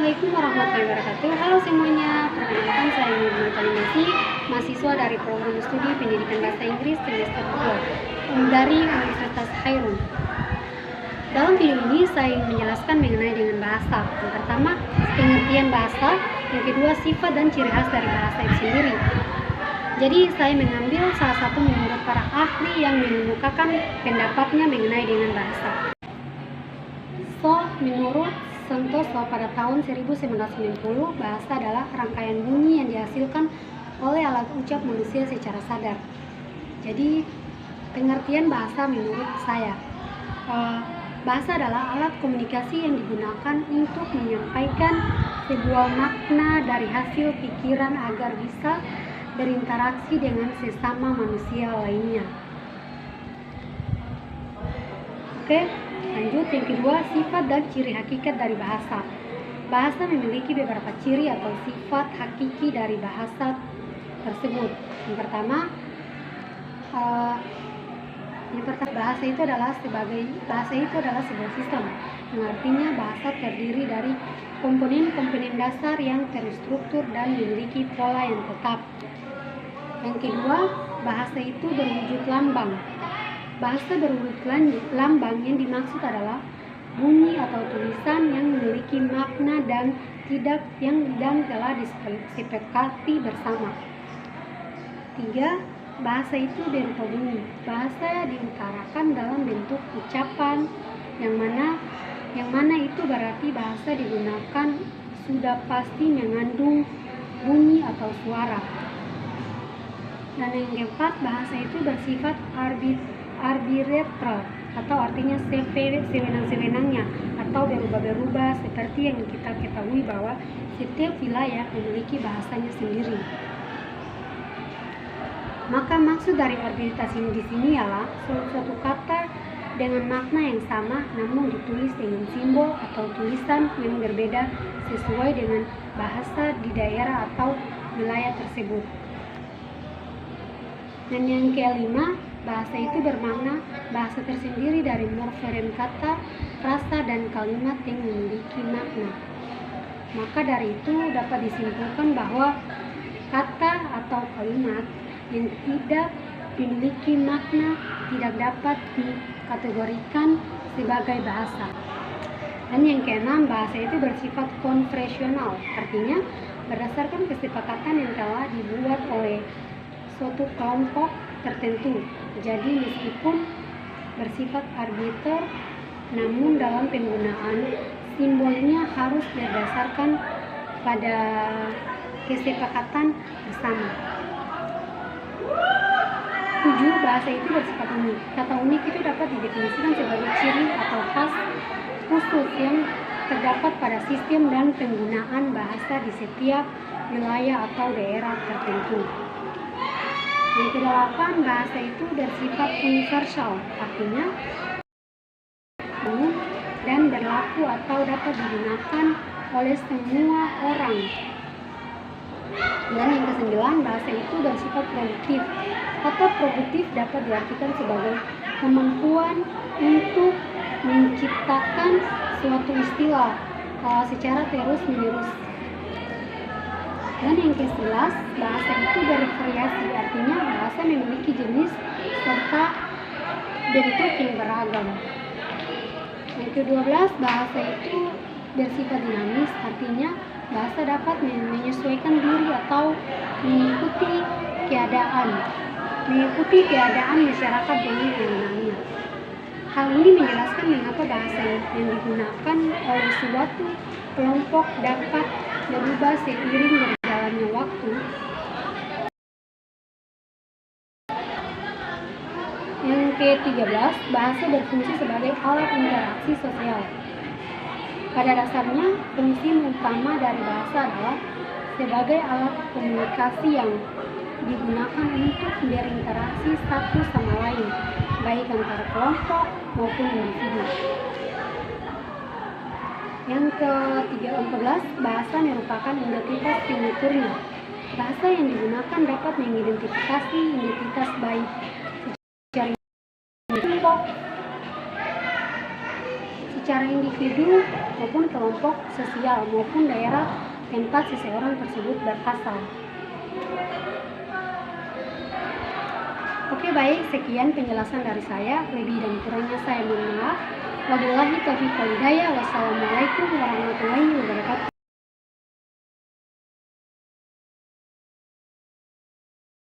Assalamualaikum warahmatullahi wabarakatuh. Halo semuanya, perkenalkan saya Nurul Kalimasi, mahasiswa dari program studi pendidikan bahasa Inggris semester 2 dari Universitas Khairul. Dalam video ini saya ingin menjelaskan mengenai dengan bahasa. Yang pertama, pengertian bahasa. Yang kedua, sifat dan ciri khas dari bahasa itu sendiri. Jadi saya mengambil salah satu menurut para ahli yang mengemukakan pendapatnya mengenai dengan bahasa. Menurut Santoso pada tahun 1990, bahasa adalah rangkaian bunyi yang dihasilkan oleh alat ucap manusia secara sadar. Jadi pengertian bahasa menurut saya, bahasa adalah alat komunikasi yang digunakan untuk menyampaikan sebuah makna dari hasil pikiran agar bisa berinteraksi dengan sesama manusia lainnya. Oke, lanjut. Yang kedua, sifat dan ciri hakikat dari bahasa. Bahasa memiliki beberapa ciri atau sifat hakiki dari bahasa tersebut. Yang pertama, bahasa itu adalah sebuah sistem, yang artinya bahasa terdiri dari komponen-komponen dasar yang terstruktur dan memiliki pola yang tetap. Yang kedua, bahasa itu berwujud lambang. Bahasa berwujud lambang yang dimaksud adalah bunyi atau tulisan yang memiliki makna dan telah disepakati bersama. 3. Bahasa itu berupa bunyi. Bahasa diutarakan dalam bentuk ucapan yang mana itu berarti bahasa digunakan sudah pasti mengandung bunyi atau suara. Dan yang keempat, bahasa itu bersifat arbitrer atau artinya sewenang-sewenangnya atau berubah-berubah, seperti yang kita ketahui bahwa setiap wilayah memiliki bahasanya sendiri. Maka maksud dari arbitritas ini di sini ialah suatu kata dengan makna yang sama namun ditulis dengan simbol atau tulisan yang berbeda sesuai dengan bahasa di daerah atau wilayah tersebut. Dan yang kelima, bahasa itu bermakna bahasa tersendiri dari morfem kata, frasa, dan kalimat yang memiliki makna. Maka dari itu dapat disimpulkan bahwa kata atau kalimat yang tidak memiliki makna tidak dapat dikategorikan sebagai bahasa. Dan yang keenam, bahasa itu bersifat konvensional, artinya berdasarkan kesepakatan yang telah dibuat oleh suatu kelompok tertentu. Jadi meskipun bersifat arbiter, namun dalam penggunaan simbolnya harus berdasarkan pada kesepakatan bersama. 7. Bahasa itu bersifat unik. Kata unik itu dapat didefinisikan sebagai ciri atau khas khusus yang terdapat pada sistem dan penggunaan bahasa di setiap wilayah atau daerah tertentu. Yang kedelapan, bahasa itu bersifat universal, artinya umum dan berlaku atau dapat digunakan oleh semua orang. Dan yang kesembilan, bahasa itu bersifat produktif. Kata produktif dapat diartikan sebagai kemampuan untuk menciptakan suatu istilah secara terus-menerus. Dan yang ke-11, bahasa itu bervariasi, artinya bahasa memiliki jenis serta bentuk yang beragam. Yang ke-12, bahasa itu bersifat dinamis, artinya bahasa dapat menyesuaikan diri atau mengikuti keadaan masyarakat dengan penggunaannya. Hal ini menjelaskan mengapa bahasa yang digunakan oleh suatu kelompok dapat berubah seiring berjalannya waktu. Yang ke-13, bahasa berfungsi sebagai alat interaksi sosial. Pada dasarnya, fungsi utama dari bahasa adalah sebagai alat komunikasi yang digunakan untuk berinteraksi satu sama lain, baik antara kelompok maupun individu. Yang ke-14, bahasa merupakan identitas penuturnya. Bahasa yang digunakan dapat mengidentifikasi identitas secara individu maupun kelompok sosial maupun daerah tempat seseorang tersebut berasal. Oke, baik, sekian penjelasan dari saya. Lebih dan kurangnya saya mohon maaf. Wabillahi taufiq wal hidayah. Wassalamualaikum warahmatullahi wabarakatuh.